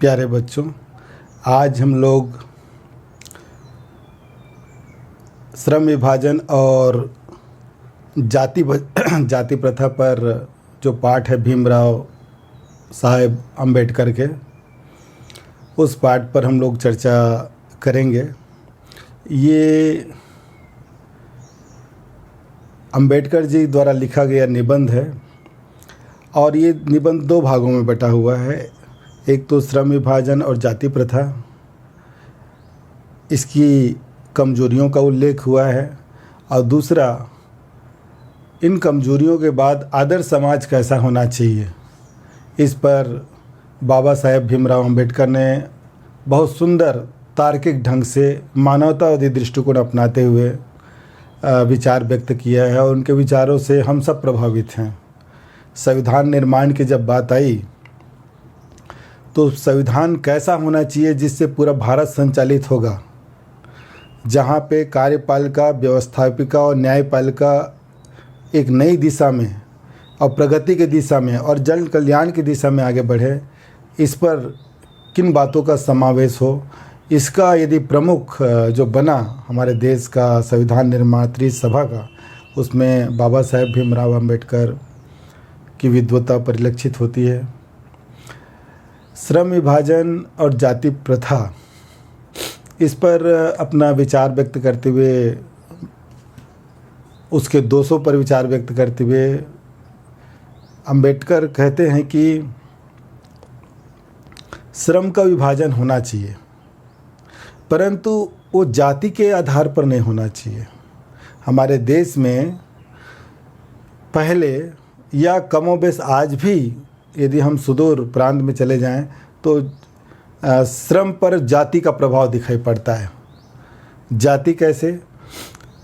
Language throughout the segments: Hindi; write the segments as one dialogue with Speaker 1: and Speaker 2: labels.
Speaker 1: प्यारे बच्चों, आज हम लोग श्रम विभाजन और जाति प्रथा पर जो पाठ है भीमराव साहेब अंबेडकर के, उस पाठ पर हम लोग चर्चा करेंगे। ये अंबेडकर जी द्वारा लिखा गया निबंध है और ये निबंध दो भागों में बटा हुआ है। एक तो श्रम विभाजन और जाति प्रथा, इसकी कमजोरियों का उल्लेख हुआ है, और दूसरा इन कमजोरियों के बाद आदर्श समाज कैसा होना चाहिए, इस पर बाबा साहेब भीमराव अंबेडकर ने बहुत सुंदर तार्किक ढंग से मानवतावादी दृष्टिकोण अपनाते हुए विचार व्यक्त किया है। और उनके विचारों से हम सब प्रभावित हैं। संविधान निर्माण की जब बात आई तो संविधान कैसा होना चाहिए जिससे पूरा भारत संचालित होगा, जहाँ पे कार्यपालिका, व्यवस्थापिका और न्यायपालिका एक नई दिशा में और प्रगति की दिशा में और जन कल्याण की दिशा में आगे बढ़े, इस पर किन बातों का समावेश हो, इसका यदि प्रमुख जो बना हमारे देश का संविधान निर्मात्री सभा का, उसमें बाबा साहेब भीमराव अंबेडकर की विद्वता परिलक्षित होती है। श्रम विभाजन और जाति प्रथा, इस पर अपना विचार व्यक्त करते हुए, उसके दोषों पर विचार व्यक्त करते हुए अंबेडकर कहते हैं कि श्रम का विभाजन होना चाहिए, परंतु वो जाति के आधार पर नहीं होना चाहिए। हमारे देश में पहले या कमोबेश आज भी यदि हम सुदूर प्रांत में चले जाएं तो श्रम पर जाति का प्रभाव दिखाई पड़ता है। जाति कैसे?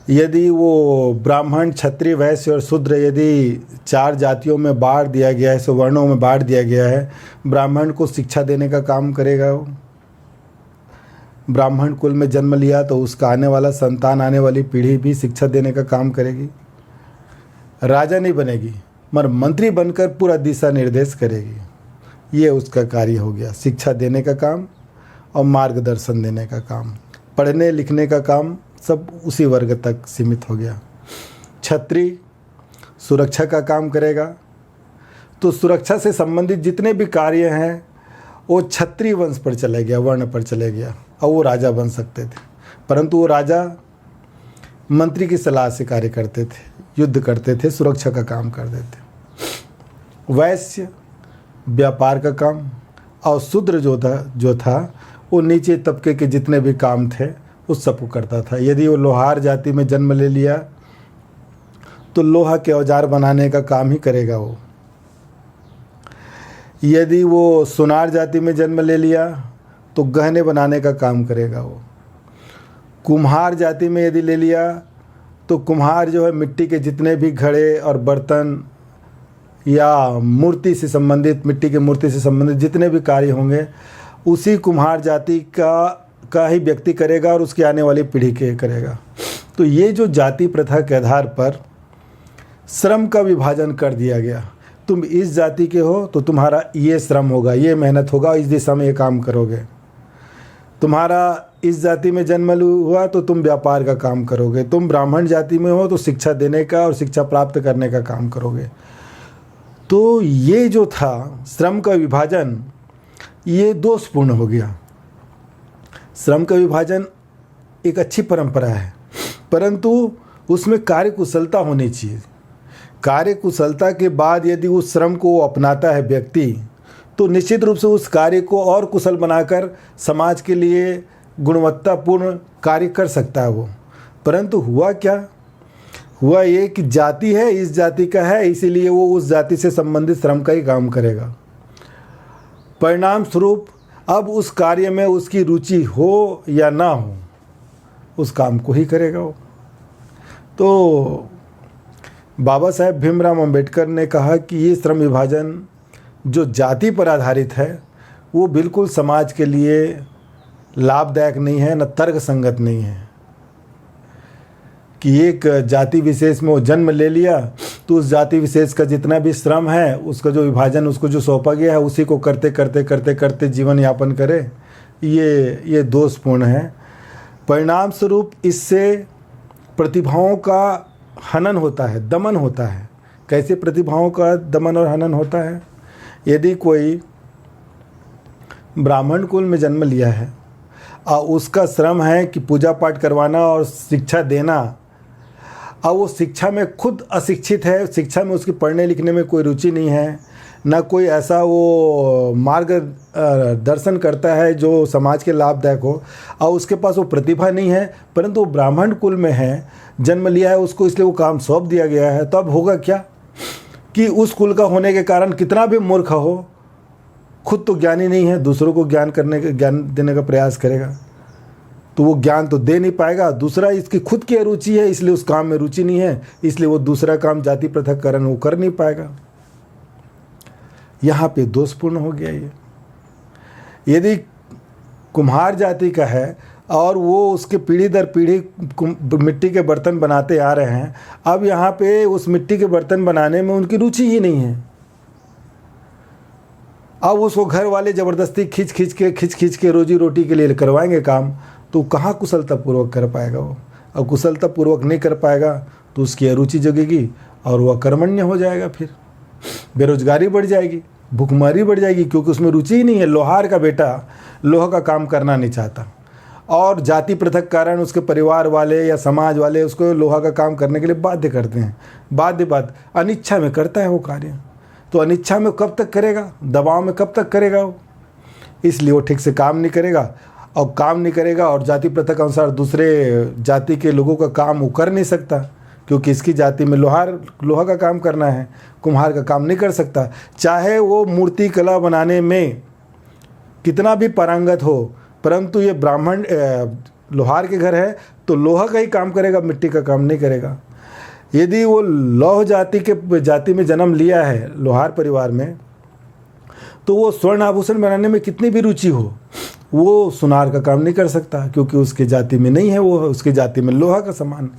Speaker 1: यदि वो ब्राह्मण, क्षत्रिय, वैश्य और शूद्र यदि चार जातियों में बांट दिया गया है, वर्णों में बांट दिया गया है, ब्राह्मण को शिक्षा देने का काम करेगा वो। ब्राह्मण कुल में जन्म लिया तो उसका आने वाला संतान, आने वाली पीढ़ी भी शिक्षा देने का काम करेगी। राजा नहीं बनेगी मगर मंत्री बनकर पूरा दिशा निर्देश करेगी। ये उसका कार्य हो गया, शिक्षा देने का काम और मार्गदर्शन देने का काम, पढ़ने लिखने का काम सब उसी वर्ग तक सीमित हो गया। क्षत्रिय सुरक्षा का काम करेगा, तो सुरक्षा से संबंधित जितने भी कार्य हैं वो क्षत्रिय वंश पर चले गया, वर्ण पर चले गया, और वो राजा बन सकते थे। परंतु वो राजा मंत्री की सलाह से कार्य करते थे, युद्ध करते थे, सुरक्षा का काम करते थे। वैश्य व्यापार का काम, और शूद्र जो था वो नीचे तबके के जितने भी काम थे उस सबको करता था। यदि वो लोहार जाति में जन्म ले लिया तो लोहा के औजार बनाने का काम ही करेगा वो। यदि वो सुनार जाति में जन्म ले लिया तो गहने बनाने का काम करेगा वो। कुम्हार जाति में यदि ले लिया तो कुम्हार जो है मिट्टी के जितने भी घड़े और बर्तन या मूर्ति से संबंधित, मिट्टी के मूर्ति से संबंधित जितने भी कार्य होंगे उसी कुम्हार जाति का ही व्यक्ति करेगा और उसकी आने वाली पीढ़ी के करेगा। तो ये जो जाति प्रथा के आधार पर श्रम का विभाजन कर दिया गया, तुम इस जाति के हो तो तुम्हारा ये श्रम होगा, ये मेहनत होगा, इस दिशा में ये काम करोगे। तुम्हारा इस जाति में जन्म हुआ तो तुम व्यापार का काम करोगे। तुम ब्राह्मण जाति में हो तो शिक्षा देने का और शिक्षा प्राप्त करने का काम करोगे। तो ये जो था श्रम का विभाजन, ये दोषपूर्ण हो गया। श्रम का विभाजन एक अच्छी परंपरा है, परंतु उसमें कार्यकुशलता होनी चाहिए। कार्यकुशलता के बाद यदि उस श्रम को अपनाता है व्यक्ति, तो निश्चित रूप से उस कार्य को और कुशल बनाकर समाज के लिए गुणवत्तापूर्ण कार्य कर सकता है वो। परंतु हुआ क्या? हुआ ये कि जाति है, इस जाति का है, इसीलिए वो उस जाति से संबंधित श्रम का ही काम करेगा। परिणाम स्वरूप अब उस कार्य में उसकी रुचि हो या ना हो, उस काम को ही करेगा वो। तो बाबा साहेब भीमराव अंबेडकर ने कहा कि ये श्रम विभाजन जो जाति पर आधारित है वो बिल्कुल समाज के लिए लाभदायक नहीं है, न तर्क संगत नहीं है। कि एक जाति विशेष में वो जन्म ले लिया तो उस जाति विशेष का जितना भी श्रम है, उसका जो विभाजन उसको जो सौंपा गया है, उसी को करते करते करते करते जीवन यापन करे, ये दोषपूर्ण है। परिणाम स्वरूप इससे प्रतिभाओं का हनन होता है, दमन होता है। कैसे प्रतिभाओं का दमन और हनन होता है? यदि कोई ब्राह्मण कुल में जन्म लिया है और उसका श्रम है कि पूजा पाठ करवाना और शिक्षा देना, और वो शिक्षा में खुद अशिक्षित है, शिक्षा में उसकी पढ़ने लिखने में कोई रुचि नहीं है, ना कोई ऐसा वो मार्ग दर्शन करता है जो समाज के लाभदायक हो, और उसके पास वो प्रतिभा नहीं है, परंतु वो ब्राह्मण कुल में है, जन्म लिया है, उसको इसलिए वो काम सौंप दिया गया है, तो अब होगा क्या कि उस कुल का होने के कारण कितना भी मूर्ख हो, खुद तो ज्ञानी नहीं है, दूसरों को ज्ञान देने का प्रयास करेगा तो वो ज्ञान तो दे नहीं पाएगा। दूसरा, इसकी खुद की रुचि है, इसलिए उस काम में रुचि नहीं है, इसलिए वो दूसरा काम जाति पृथक्करण वो कर नहीं पाएगा। यहाँ पे दोषपूर्ण हो गया ये। यदि कुम्हार जाति का है और वो उसके पीढ़ी दर पीढ़ी मिट्टी के बर्तन बनाते आ रहे हैं, अब यहाँ पे उस मिट्टी के बर्तन बनाने में उनकी रुचि ही नहीं है, अब उसको घर वाले ज़बरदस्ती खींच खींच के रोजी रोटी के लिए करवाएंगे काम, तो कहाँ कुशलतापूर्वक कर पाएगा वो। और कुशलतापूर्वक नहीं कर पाएगा तो उसकी अरुचि जगेगी और वह कर्मण्य हो जाएगा, फिर बेरोजगारी बढ़ जाएगी, भूखमरी बढ़ जाएगी, क्योंकि उसमें रुचि ही नहीं है। लोहार का बेटा लोहा का काम करना नहीं चाहता, और जाति पृथक कारण उसके परिवार वाले या समाज वाले उसको लोहा का काम करने के लिए बाध्य करते हैं। बात अनिच्छा में करता है वो कार्य, तो अनिच्छा में कब तक करेगा, दबाव में कब तक करेगा वो, इसलिए वो ठीक से काम नहीं करेगा। और काम नहीं करेगा और जाति प्रथा के अनुसार दूसरे जाति के लोगों का काम वो कर नहीं सकता, क्योंकि इसकी जाति में लोहा का काम करना है, कुम्हार का काम नहीं कर सकता। चाहे वो मूर्ति कला बनाने में कितना भी पारंगत हो, परंतु ये ब्राह्मण लोहार के घर है तो लोहा का ही काम करेगा, मिट्टी का काम नहीं करेगा। यदि वो लौह जाति में जन्म लिया है, लोहार परिवार में, तो वो स्वर्ण आभूषण बनाने में कितनी भी रुचि हो, वो सुनार का काम नहीं कर सकता, क्योंकि उसके जाति में नहीं है, वो उसकी जाति में लोहा का सामान।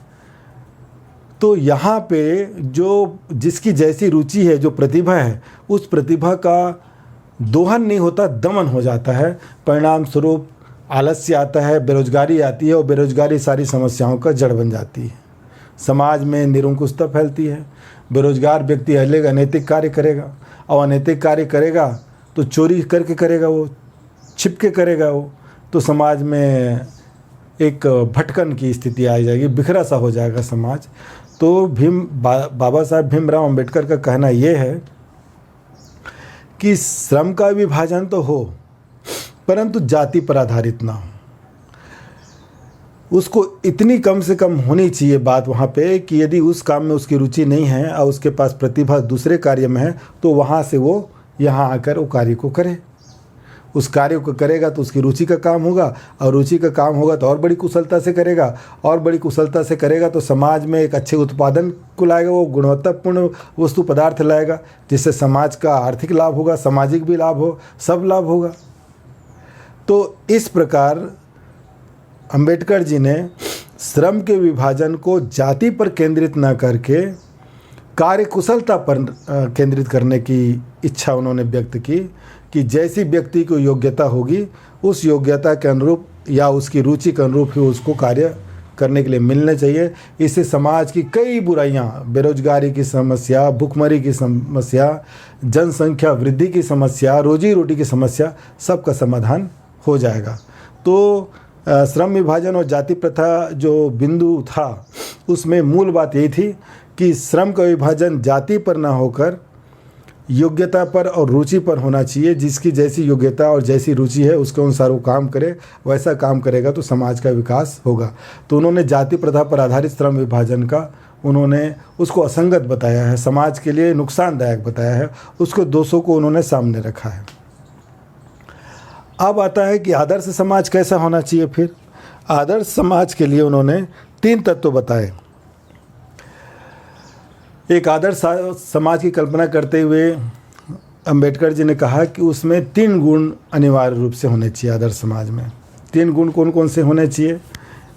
Speaker 1: तो यहाँ पे जो जिसकी जैसी रुचि है, जो प्रतिभा है, उस प्रतिभा का दोहन नहीं होता, दमन हो जाता है। परिणाम स्वरूप आलस्य आता है, बेरोजगारी आती है, और बेरोजगारी सारी समस्याओं का जड़ बन जाती है। समाज में निरंकुशता फैलती है। बेरोजगार व्यक्ति अनैतिक कार्य करेगा, और अनैतिक कार्य करेगा तो चोरी करके करेगा, वो छिपके करेगा वो, तो समाज में एक भटकन की स्थिति आ जाएगी, बिखरा सा हो जाएगा समाज। तो बाबा साहब भीमराव अंबेडकर का कहना ये है कि श्रम का विभाजन तो हो, परंतु जाति पर आधारित ना हो। उसको इतनी कम से कम होनी चाहिए बात वहाँ पे कि यदि उस काम में उसकी रुचि नहीं है और उसके पास प्रतिभा दूसरे कार्य में है, तो वहाँ से वो यहाँ आकर वो कार्य को करे। उस कार्य को करेगा तो उसकी रुचि का काम होगा, और रुचि का काम होगा तो और बड़ी कुशलता से करेगा, और बड़ी कुशलता से करेगा तो समाज में एक अच्छे उत्पादन को लाएगा, वो गुणवत्तापूर्ण वस्तु पदार्थ लाएगा, जिससे समाज का आर्थिक लाभ होगा, सामाजिक भी लाभ हो, सब लाभ होगा। तो इस प्रकार अंबेडकर जी ने श्रम के विभाजन को जाति पर केंद्रित न करके कार्य कुशलता पर केंद्रित करने की इच्छा उन्होंने व्यक्त की, कि जैसी व्यक्ति को योग्यता होगी उस योग्यता के अनुरूप या उसकी रुचि के अनुरूप ही उसको कार्य करने के लिए मिलने चाहिए। इससे समाज की कई बुराइयां, बेरोजगारी की समस्या, भूखमरी की समस्या, जनसंख्या वृद्धि की समस्या, रोजी रोटी की समस्या, सबका समाधान हो जाएगा। तो श्रम विभाजन और जाति प्रथा जो बिंदु था, उसमें मूल बात यही थी कि श्रम का विभाजन जाति पर ना होकर योग्यता पर और रुचि पर होना चाहिए। जिसकी जैसी योग्यता और जैसी रुचि है उसके अनुसार वो काम करे, वैसा काम करेगा तो समाज का विकास होगा। तो उन्होंने जाति प्रथा पर आधारित श्रम विभाजन का उन्होंने उसको असंगत बताया है, समाज के लिए नुकसानदायक बताया है, उसको दोषों को उन्होंने सामने रखा है। अब आता है कि आदर्श समाज कैसा होना चाहिए। फिर आदर्श समाज के लिए उन्होंने 3 तत्व बताए। एक आदर्श समाज की कल्पना करते हुए अंबेडकर जी ने कहा कि उसमें 3 गुण अनिवार्य रूप से होने चाहिए आदर्श समाज में। 3 गुण कौन कौन से होने चाहिए?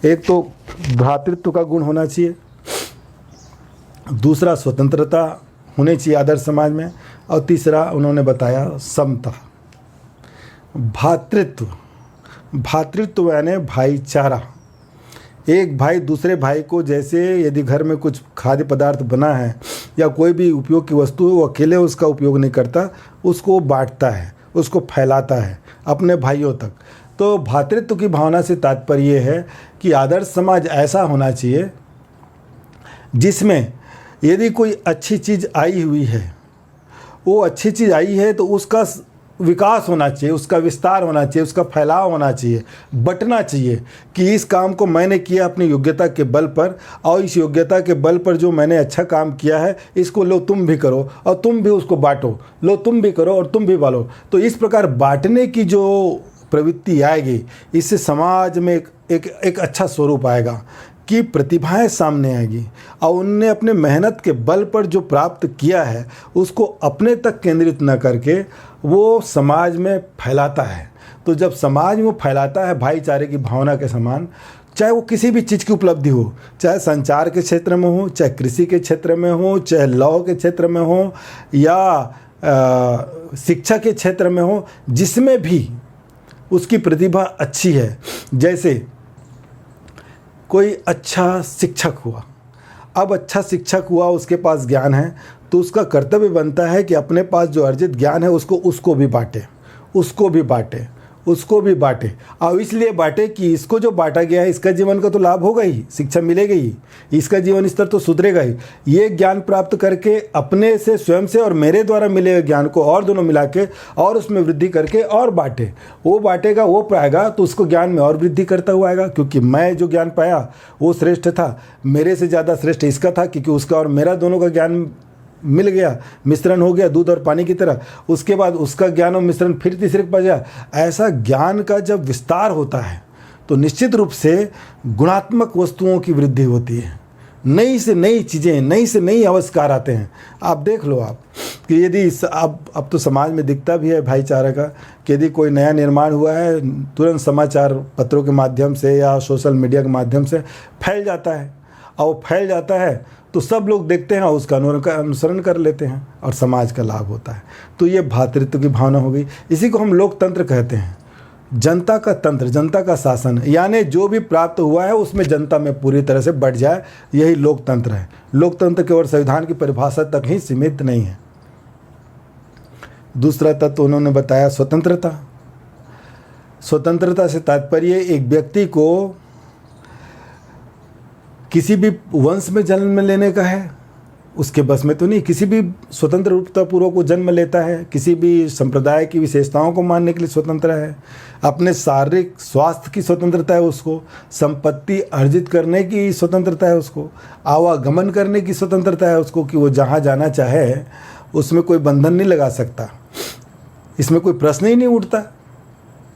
Speaker 1: एक तो भ्रातृत्व का गुण होना चाहिए, दूसरा स्वतंत्रता होनी चाहिए आदर्श समाज में, और तीसरा उन्होंने बताया समता। भातृत्व, भातृत्व यानी भाईचारा। एक भाई दूसरे भाई को, जैसे यदि घर में कुछ खाद्य पदार्थ बना है या कोई भी उपयोग की वस्तु है, वो अकेले उसका उपयोग नहीं करता, उसको बांटता है, उसको फैलाता है अपने भाइयों तक। तो भातृत्व की भावना से तात्पर्य ये है कि आदर्श समाज ऐसा होना चाहिए जिसमें यदि कोई अच्छी चीज़ आई हुई है, वो अच्छी चीज़ आई है तो उसका विकास होना चाहिए, उसका विस्तार होना चाहिए, उसका फैलाव होना चाहिए, बंटना चाहिए कि इस काम को मैंने किया अपनी योग्यता के बल पर, और इस योग्यता के बल पर जो मैंने अच्छा काम किया है इसको लो तुम भी करो और तुम भी उसको बांटो, लो तुम भी करो और तुम भी बांटो। तो इस प्रकार बांटने की जो प्रवृत्ति आएगी, इससे समाज में एक अच्छा स्वरूप आएगा कि प्रतिभाएं सामने आएगी और उनने अपने मेहनत के बल पर जो प्राप्त किया है उसको अपने तक केंद्रित न करके वो समाज में फैलाता है। तो जब समाज में वो फैलाता है भाईचारे की भावना के समान, चाहे वो किसी भी चीज़ की उपलब्धि हो, चाहे संचार के क्षेत्र में हो, चाहे कृषि के क्षेत्र में हो, चाहे लॉ के क्षेत्र में हो, या शिक्षा के क्षेत्र में हो, जिसमें भी उसकी प्रतिभा अच्छी है। जैसे कोई अच्छा शिक्षक हुआ, अब अच्छा शिक्षक हुआ, उसके पास ज्ञान है, तो उसका कर्तव्य बनता है कि अपने पास जो अर्जित ज्ञान है उसको भी बांटे, उसको भी बांटे, उसको भी बांटे। और इसलिए बांटे कि इसको जो बांटा गया है इसका जीवन का तो लाभ होगा ही, शिक्षा मिलेगी ही, इसका जीवन स्तर तो सुधरेगा ही। ये ज्ञान प्राप्त करके अपने से, स्वयं से और मेरे द्वारा मिले हुए ज्ञान को और दोनों मिला के और उसमें वृद्धि करके और बांटे। वो बांटेगा, वो पाएगा तो उसको ज्ञान में और वृद्धि करता हुआ आएगा, क्योंकि मैं जो ज्ञान पाया वो श्रेष्ठ था, मेरे से ज़्यादा श्रेष्ठ इसका था, क्योंकि उसका और मेरा दोनों का ज्ञान मिल गया, मिश्रण हो गया दूध और पानी की तरह। उसके बाद उसका ज्ञान और मिश्रण फिर तीसरे के पास गया। ऐसा ज्ञान का जब विस्तार होता है तो निश्चित रूप से गुणात्मक वस्तुओं की वृद्धि होती है, नई से नई चीज़ें, नई से नई आविष्कार आते हैं। आप देख लो आप कि यदि अब तो समाज में दिखता भी है भाईचारा का, कि यदि कोई नया निर्माण हुआ है तुरंत समाचार पत्रों के माध्यम से या सोशल मीडिया के माध्यम से फैल जाता है, और वो फैल जाता है तो सब लोग देखते हैं और उसका अनुसरण कर लेते हैं और समाज का लाभ होता है। तो ये भातृत्व की भावना हो गई। इसी को हम लोकतंत्र कहते हैं, जनता का तंत्र, जनता का शासन, यानी जो भी प्राप्त हुआ है उसमें जनता में पूरी तरह से बढ़ जाए, यही लोकतंत्र है। लोकतंत्र केवल संविधान की परिभाषा तक ही सीमित नहीं है। दूसरा तत्व उन्होंने बताया स्वतंत्रता। स्वतंत्रता से तात्पर्य एक व्यक्ति को किसी भी वंश में जन्म लेने का है, उसके बस में तो नहीं, किसी भी स्वतंत्र रूपता पूर्वक को जन्म लेता है, किसी भी संप्रदाय की विशेषताओं को मानने के लिए स्वतंत्र है, अपने शारीरिक स्वास्थ्य की स्वतंत्रता है उसको, संपत्ति अर्जित करने की स्वतंत्रता है उसको, आवागमन करने की स्वतंत्रता है उसको, कि वो जहाँ जाना चाहे उसमें कोई बंधन नहीं लगा सकता, इसमें कोई प्रश्न ही नहीं उठता।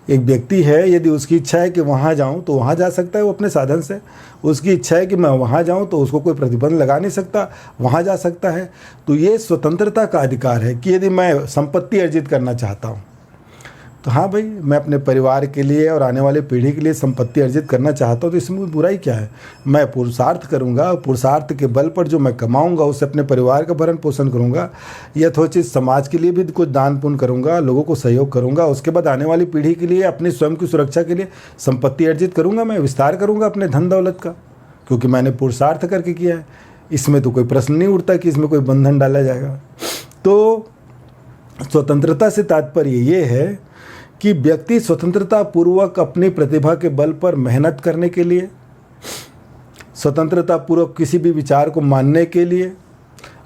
Speaker 1: एक व्यक्ति है, यदि उसकी इच्छा है कि वहाँ जाऊँ तो वहाँ जा सकता है वो अपने साधन से, उसकी इच्छा है कि मैं वहाँ जाऊँ तो उसको कोई प्रतिबंध लगा नहीं सकता, वहाँ जा सकता है। तो ये स्वतंत्रता का अधिकार है कि यदि मैं संपत्ति अर्जित करना चाहता हूँ तो हाँ भाई, मैं अपने परिवार के लिए और आने वाली पीढ़ी के लिए संपत्ति अर्जित करना चाहता हूँ, तो इसमें बुराई क्या है। मैं पुरुषार्थ करूँगा, पुरुषार्थ के बल पर जो मैं कमाऊँगा उससे अपने परिवार का भरण पोषण करूँगा, यथोचित समाज के लिए भी कुछ दान पुण्य करूँगा, लोगों को सहयोग करूँगा, उसके बाद आने वाली पीढ़ी के लिए अपनी स्वयं की सुरक्षा के लिए संपत्ति अर्जित करूँगा, मैं विस्तार करूँगा अपने धन दौलत का, क्योंकि मैंने पुरुषार्थ करके किया है। इसमें तो कोई प्रश्न नहीं उठता कि इसमें कोई बंधन डाला जाएगा। तो स्वतंत्रता से तात्पर्य ये है कि व्यक्ति स्वतंत्रता पूर्वक अपनी प्रतिभा के बल पर मेहनत करने के लिए, स्वतंत्रता पूर्वक किसी भी विचार को मानने के लिए,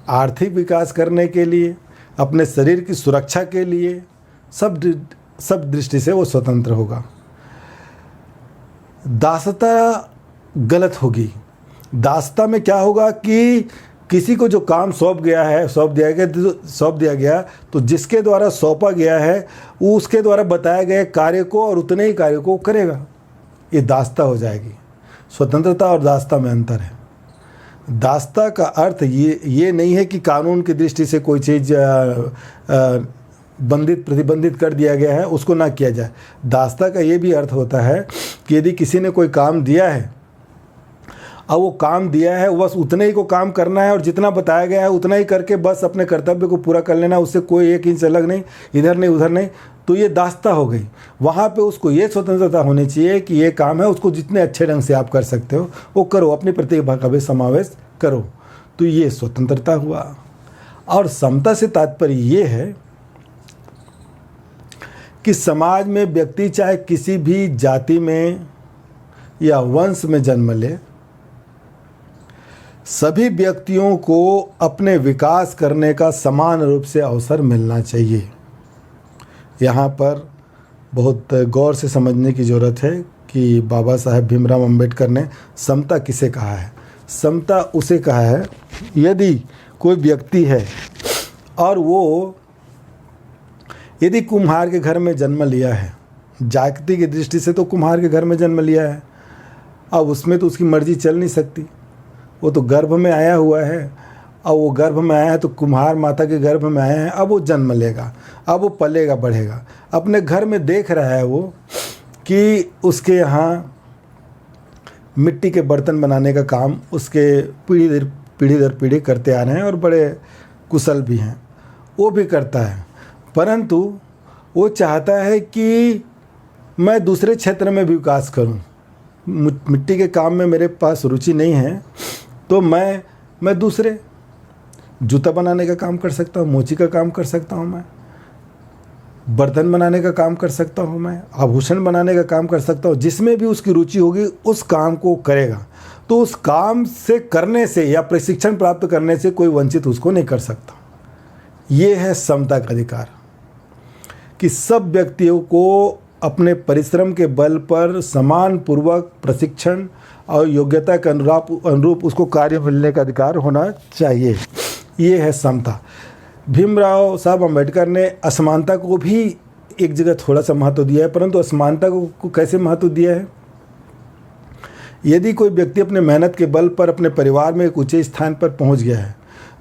Speaker 1: आर्थिक विकास करने के लिए, अपने शरीर की सुरक्षा के लिए, सब दृष्टि से वो स्वतंत्र होगा। दासता गलत होगी। दासता में क्या होगा कि किसी को जो काम सौंप दिया गया तो जिसके द्वारा सौंपा गया है वो उसके द्वारा बताया गया कार्य को और उतने ही कार्य को करेगा, ये दासता हो जाएगी। स्वतंत्रता और दासता में अंतर है। दासता का अर्थ ये नहीं है कि कानून की दृष्टि से कोई चीज़ प्रतिबंधित कर दिया गया है उसको ना किया जाए। दासता का ये भी अर्थ होता है कि यदि किसी ने कोई काम दिया है अब वो काम दिया है बस उतने ही को काम करना है और जितना बताया गया है उतना ही करके बस अपने कर्तव्य को पूरा कर लेना, उससे कोई 1 इंच अलग नहीं, इधर नहीं उधर नहीं, तो ये दास्ता हो गई। वहाँ पे उसको ये स्वतंत्रता होनी चाहिए कि ये काम है उसको जितने अच्छे ढंग से आप कर सकते हो वो करो, अपनी प्रतिभा का भी समावेश करो। तो ये स्वतंत्रता हुआ। और समता से तात्पर्य ये है कि समाज में व्यक्ति चाहे किसी भी जाति में या वंश में जन्म ले, सभी व्यक्तियों को अपने विकास करने का समान रूप से अवसर मिलना चाहिए। यहाँ पर बहुत गौर से समझने की ज़रूरत है कि बाबा साहेब भीमराव अंबेडकर ने समता किसे कहा है। समता उसे कहा है यदि कोई व्यक्ति है और वो यदि कुम्हार के घर में जन्म लिया है, जाति की दृष्टि से तो कुम्हार के घर में जन्म लिया है, अब उसमें तो उसकी मर्जी चल नहीं सकती, वो तो गर्भ में आया हुआ है। अब वो गर्भ में आया है तो कुम्हार माता के गर्भ में आया है, अब वो जन्म लेगा, अब वो पलेगा बढ़ेगा। अपने घर में देख रहा है वो कि उसके यहाँ मिट्टी के बर्तन बनाने का काम उसके पीढ़ी दर पीढ़ी करते आ रहे हैं और बड़े कुशल भी हैं, वो भी करता है। परंतु वो चाहता है कि मैं दूसरे क्षेत्र में भी विकास करूं, मिट्टी के काम में मेरे पास रुचि नहीं है, तो मैं दूसरे जूता बनाने का काम कर सकता हूँ, मोची का काम कर सकता हूँ, मैं बर्तन बनाने का काम कर सकता हूँ, मैं आभूषण बनाने का काम कर सकता हूँ। जिसमें भी उसकी रुचि होगी उस काम को करेगा। तो उस काम से करने से या प्रशिक्षण प्राप्त करने से कोई वंचित उसको नहीं कर सकता। ये है समता का अधिकार कि सब व्यक्तियों को अपने परिश्रम के बल पर समान पूर्वक प्रशिक्षण और योग्यता के अनुरूप उसको कार्य मिलने का अधिकार होना चाहिए। ये है समता। भीमराव साहब अंबेडकर ने असमानता को भी एक जगह थोड़ा सा महत्व दिया है, परंतु असमानता को कैसे महत्व दिया है? यदि कोई व्यक्ति अपने मेहनत के बल पर अपने परिवार में एक ऊंचे स्थान पर पहुंच गया है,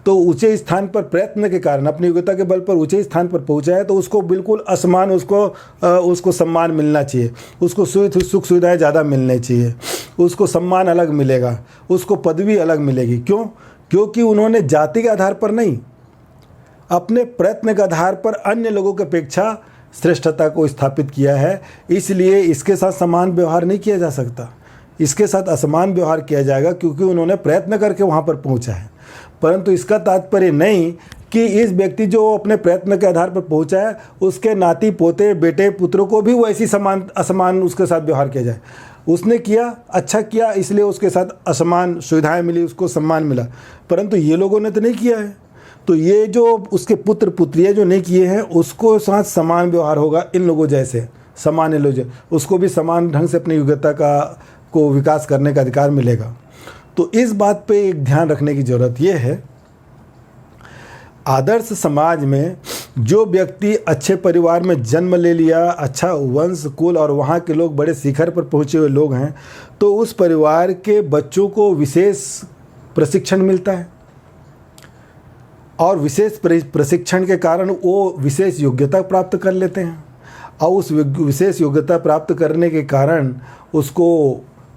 Speaker 1: तो ऊंचे स्थान पर प्रयत्न के कारण अपनी योग्यता के बल पर ऊंचे स्थान पर पहुंचा है, तो उसको बिल्कुल असमान उसको सम्मान मिलना चाहिए, उसको सुख सुविधाएं ज़्यादा मिलनी चाहिए, उसको सम्मान अलग मिलेगा, उसको पदवी अलग मिलेगी। क्यों? क्योंकि उन्होंने जाति के आधार पर नहीं, अपने प्रयत्न के आधार पर अन्य लोगों की अपेक्षा श्रेष्ठता को स्थापित किया है। इसलिए इसके साथ समान व्यवहार नहीं किया जा सकता, इसके साथ असमान व्यवहार किया जाएगा, क्योंकि उन्होंने प्रयत्न करके वहाँ पर पहुँचा है। परंतु इसका तात्पर्य नहीं कि इस व्यक्ति जो अपने प्रयत्न के आधार पर पहुँचा है उसके नाती पोते बेटे पुत्रों को भी वैसी असमान उसके साथ व्यवहार किया जाए। उसने किया, अच्छा किया, इसलिए उसके साथ असमान सुविधाएं मिली, उसको सम्मान मिला, परंतु ये लोगों ने तो नहीं किया है। तो ये जो उसके पुत्र पुत्रियाँ जो नहीं किए हैं उसको साथ समान व्यवहार होगा। इन लोगों जैसे सामान्य लोग, उसको भी समान ढंग से अपनी योग्यता को विकास करने का अधिकार मिलेगा। तो इस बात पे एक ध्यान रखने की ज़रूरत यह है, आदर्श समाज में जो व्यक्ति अच्छे परिवार में जन्म ले लिया, अच्छा वंश कुल और वहाँ के लोग बड़े शिखर पर पहुँचे हुए लोग हैं, तो उस परिवार के बच्चों को विशेष प्रशिक्षण मिलता है और विशेष प्रशिक्षण के कारण वो विशेष योग्यता प्राप्त कर लेते हैं और उस विशेष योग्यता प्राप्त करने के कारण उसको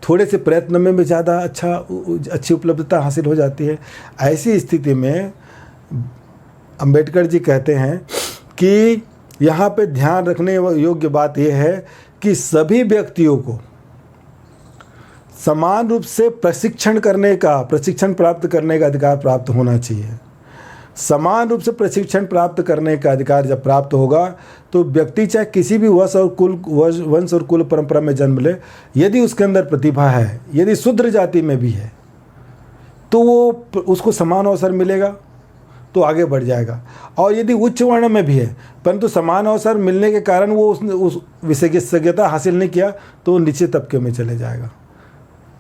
Speaker 1: थोड़े से प्रयत्न में भी ज़्यादा अच्छी उपलब्धता हासिल हो जाती है। ऐसी स्थिति में अंबेडकर जी कहते हैं कि यहाँ पे ध्यान रखने योग्य बात यह है कि सभी व्यक्तियों को समान रूप से प्रशिक्षण प्राप्त करने का अधिकार प्राप्त होना चाहिए। समान रूप से प्रशिक्षण प्राप्त करने का अधिकार जब प्राप्त होगा तो व्यक्ति चाहे किसी भी वंश और कुल परंपरा में जन्म ले, यदि उसके अंदर प्रतिभा है, यदि शूद्र जाति में भी है, तो वो उसको समान अवसर मिलेगा तो आगे बढ़ जाएगा। और यदि उच्च वर्ण में भी है परंतु समान अवसर मिलने के कारण वो उस विशेषज्ञता हासिल नहीं किया तो वो नीचे तबके में चले जाएगा।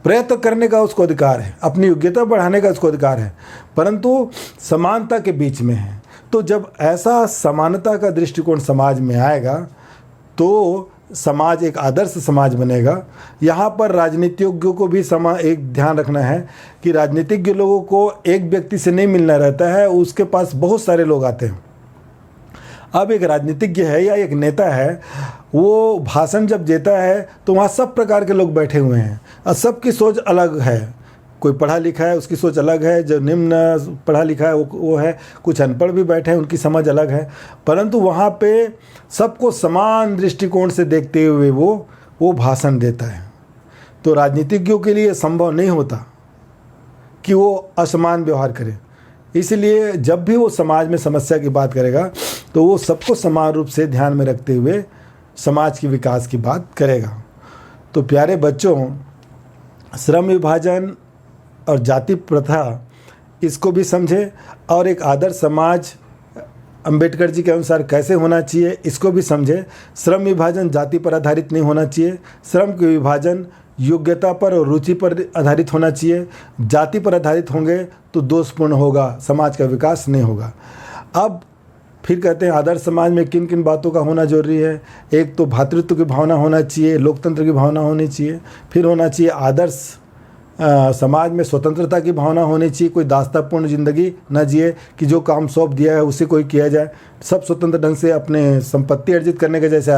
Speaker 1: प्रयत्न करने का उसको अधिकार है, अपनी योग्यता बढ़ाने का उसको अधिकार है, परंतु समानता के बीच में है। तो जब ऐसा समानता का दृष्टिकोण समाज में आएगा तो समाज एक आदर्श समाज बनेगा। यहाँ पर राजनीतिज्ञों को भी एक ध्यान रखना है कि राजनीतिज्ञ लोगों को एक व्यक्ति से नहीं मिलना रहता है, उसके पास बहुत सारे लोग आते हैं। अब एक राजनीतिज्ञ है या एक नेता है, वो भाषण जब देता है तो वहाँ सब प्रकार के लोग बैठे हुए हैं और सबकी सोच अलग है। कोई पढ़ा लिखा है उसकी सोच अलग है, जो निम्न पढ़ा लिखा है वो है, कुछ अनपढ़ भी बैठे हैं उनकी समझ अलग है, परंतु वहाँ पे सबको समान दृष्टिकोण से देखते हुए वो भाषण देता है। तो राजनीतिज्ञों के लिए संभव नहीं होता कि वो असमान व्यवहार करे, इसलिए जब भी वो समाज में समस्या की बात करेगा तो वो सबको समान रूप से ध्यान में रखते हुए समाज की विकास की बात करेगा। तो प्यारे बच्चों, श्रम विभाजन और जाति प्रथा इसको भी समझे और एक आदर्श समाज अंबेडकर जी के अनुसार कैसे होना चाहिए इसको भी समझे। श्रम विभाजन जाति पर आधारित नहीं होना चाहिए, श्रम के विभाजन योग्यता पर और रुचि पर आधारित होना चाहिए। जाति पर आधारित होंगे तो दोषपूर्ण होगा, समाज का विकास नहीं होगा। अब फिर कहते हैं आदर्श समाज में किन किन बातों का होना जरूरी है। एक तो भातृत्व की भावना होना चाहिए, लोकतंत्र की भावना होनी चाहिए, फिर होना चाहिए आदर्श समाज में स्वतंत्रता की भावना होनी चाहिए, कोई दास्तापूर्ण ज़िंदगी न जिए कि जो काम सौंप दिया है उसी कोई किया जाए, सब स्वतंत्र ढंग से अपने संपत्ति अर्जित करने का जैसे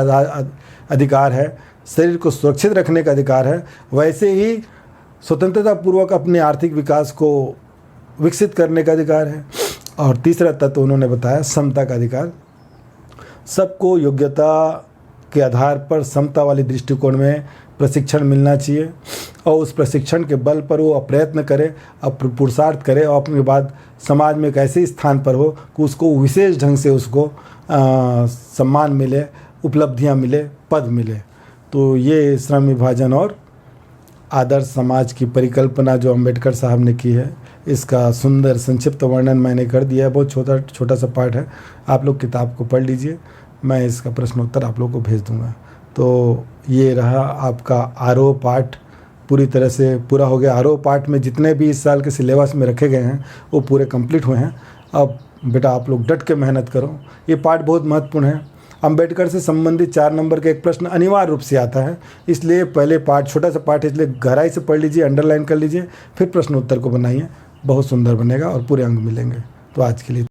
Speaker 1: अधिकार है, शरीर को सुरक्षित रखने का अधिकार है, वैसे ही स्वतंत्रता पूर्वक अपने आर्थिक विकास को विकसित करने का अधिकार है। और तीसरा तत्व उन्होंने बताया समता का अधिकार। सबको योग्यता के आधार पर समता वाले दृष्टिकोण में प्रशिक्षण मिलना चाहिए और उस प्रशिक्षण के बल पर वो प्रयत्न करे, पुरुषार्थ करे और अपने बाद समाज में एक ऐसे स्थान पर हो कि उसको विशेष ढंग से उसको सम्मान मिले, उपलब्धियां मिले, पद मिले। तो ये श्रम विभाजन और आदर्श समाज की परिकल्पना जो अंबेडकर साहब ने की है, इसका सुंदर संक्षिप्त वर्णन मैंने कर दिया है। बहुत छोटा सा पाठ है, आप लोग किताब को पढ़ लीजिए, मैं इसका प्रश्नोत्तर आप लोग को भेज दूंगा। तो ये रहा आपका आरोह पाठ, पूरी तरह से पूरा हो गया। आरोह पाठ में जितने भी इस साल के सिलेबस में रखे गए हैं वो पूरे कंप्लीट हुए हैं। अब बेटा आप लोग डट के मेहनत करो, ये पाठ बहुत महत्वपूर्ण है। अंबेडकर से संबंधित 4 नंबर का एक प्रश्न अनिवार्य रूप से आता है, इसलिए पहले पाठ छोटा सा पाठ है, इसलिए गहराई से पढ़ लीजिए, अंडरलाइन कर लीजिए, फिर प्रश्न उत्तर को बनाइए, बहुत सुंदर बनेगा और पूरे अंक मिलेंगे। तो आज के लिए